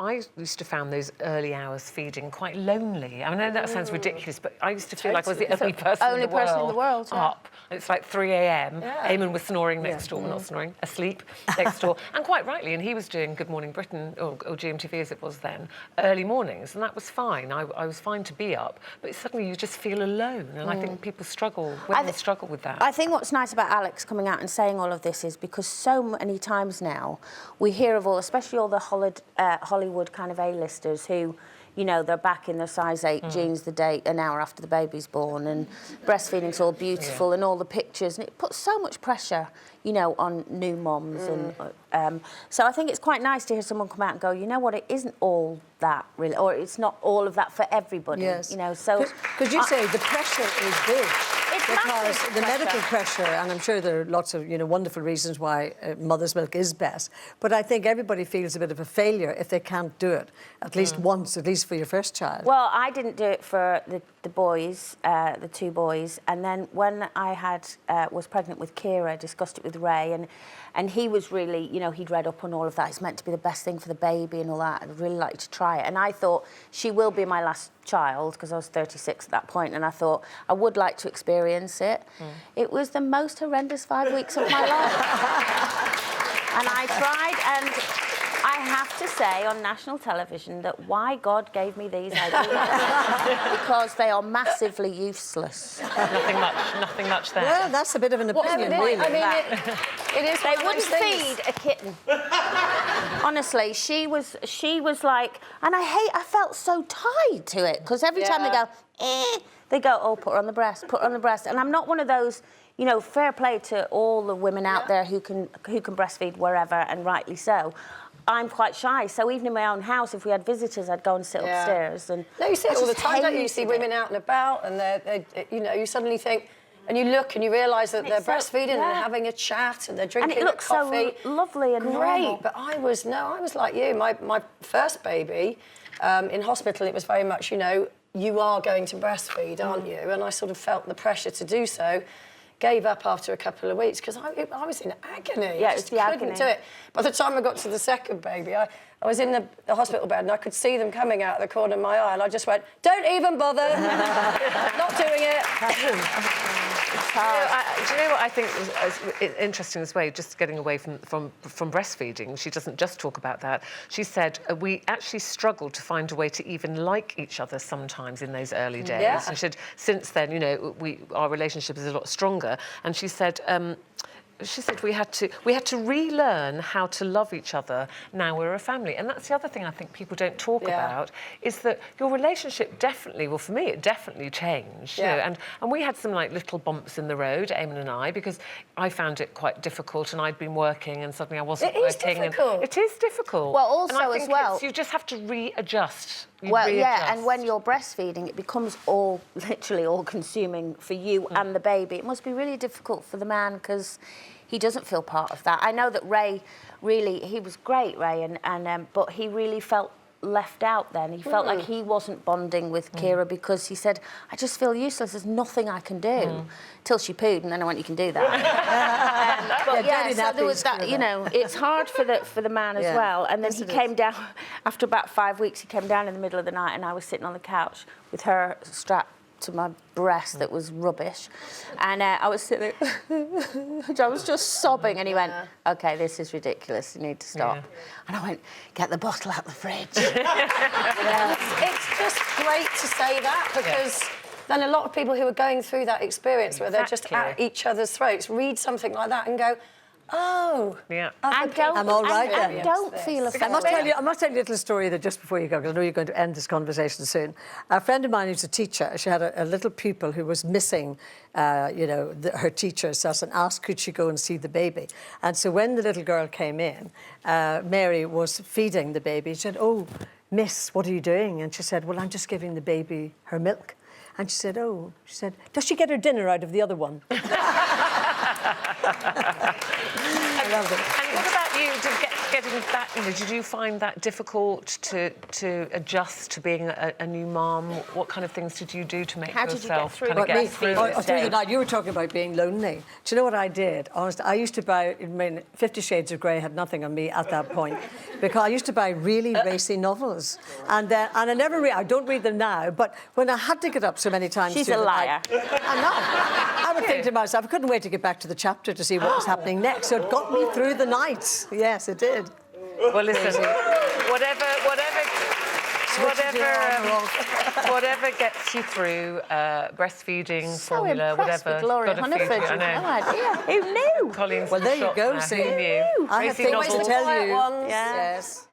I used to find those early hours feeding quite lonely. I know that sounds ridiculous, but I used to feel like I was the only person in the world up. And it's like 3 a.m. Eamon was snoring next door, not snoring, asleep next door, and quite rightly. And he was doing Good Morning Britain, or GMTV as it was then, early mornings, and that was fine. I was fine to be up, but suddenly you just feel alone, and I think people struggle. Women struggle with that. I think what's nice about Alex coming out and saying all of this is because so many times now we hear of all, especially all the Hollywood kind of A-listers who, you know, they're back in their size 8 jeans the day, an hour after the baby's born, and breastfeeding's all beautiful and all the pictures, and it puts so much pressure, you know, on new mums. And so I think it's quite nice to hear someone come out and go, you know what, it isn't all that really, or it's not all of that for everybody. You know, so could you say the pressure is big? Because the pressure. medical pressure, and I'm sure there are lots of, you know, wonderful reasons why mother's milk is best, but I think everybody feels a bit of a failure if they can't do it at least once, at least for your first child. Well, I didn't do it for the boys, the 2 boys, and then when I was pregnant with Kira, I discussed it with Ray, and he was really, you know, he'd read up on all of that. It's meant to be the best thing for the baby and all that. I'd really like to try it. And I thought, she will be my last child, because I was 36 at that point, and I thought, I would like to experience it. It was the most horrendous 5 weeks of my life. And I tried, and I have to say on national television that why God gave me these ideas, because they are massively useless. Nothing much there. Well, that's a bit of an opinion, really. I mean, it is. They wouldn't feed a kitten. Honestly, she was like, and I felt so tied to it, because every time they go, oh, put her on the breast, put her on the breast. And I'm not one of those, you know, fair play to all the women out there who can breastfeed wherever, and rightly so. I'm quite shy, so even in my own house, if we had visitors, I'd go and sit upstairs. And no, you see it all the time, don't you? You see women out and about, and they're you know, you suddenly think, and you look and you realise that they're breastfeeding and they're having a chat and they're drinking and it looks coffee. So lovely and great. normal. But I was like you. My first baby in hospital, it was very much, you know, you are going to breastfeed, aren't you? And I sort of felt the pressure to do so. Gave up after a couple of weeks because I was in agony. Yeah, it was the agony. Couldn't do it. By the time I got to the second baby, I was in the hospital bed and I could see them coming out of the corner of my eye, and I just went, "Don't even bother, not doing it." Do you know what I think is interesting this way, just getting away from breastfeeding? She doesn't just talk about that. She said, we actually struggled to find a way to even like each other sometimes in those early days. Yeah. And she said, since then, you know, our relationship is a lot stronger. And she said we had to relearn how to love each other. Now we're a family, and that's the other thing I think people don't talk about, is that your relationship definitely, well, for me, it definitely changed. You know, and we had some like little bumps in the road, Eamon and I, because I found it quite difficult, and I'd been working, and suddenly I wasn't working. It is difficult. It is difficult. Well, also and I think as well, you just have to readjust. Yeah, and when you're breastfeeding, it becomes literally all-consuming for you and the baby. It must be really difficult for the man, because he doesn't feel part of that. I know that Ray he was great, Ray, but he really felt left out then. He felt like he wasn't bonding with Kira, because he said, I just feel useless, there's nothing I can do. Till she pooed, and then I went, you can do that. But so there was that, you know, it's hard for the man as well. And then he came down, after about 5 weeks, he came down in the middle of the night, and I was sitting on the couch with her strapped to my breast that was rubbish, and I was sitting there, I was just sobbing, and he went, okay, this is ridiculous, you need to stop. And I went, get the bottle out the fridge. It's just great to say that, because then a lot of people who are going through that experience where they're just at each other's throats read something like that and go, oh, I'm all right then. And don't feel offended. I must tell you a little story that just before you go, because I know you're going to end this conversation soon. A friend of mine who's a teacher, she had a little pupil who was missing, you know, her teacher and asked could she go and see the baby. And so when the little girl came in, Mary was feeding the baby. She said, oh, miss, what are you doing? And she said, well, I'm just giving the baby her milk. And she said, oh, does she get her dinner out of the other one? I love it. And what about you, getting that secondly, did you find that difficult to adjust to being a new mum? What kind of things did you do to make yourself kind of get through it? Through the night. You were talking about being lonely. Do you know what I did? Honestly, I used to buy, 50 Shades of Grey had nothing on me at that point, because I used to buy really racy novels. And I never I don't read them now, but when I had to get up so many times... She's a liar. I know. I would think to myself, I couldn't wait to get back to the chapter to see what was happening next. So it got me through the night. Yes, it did. Well, listen, whatever gets you through breastfeeding, formula, whatever. Gloria Hunniford. I know. Who knew? Colleen's well, there you go. Now. See, Who knew? I have things to tell you. Ones. Yes.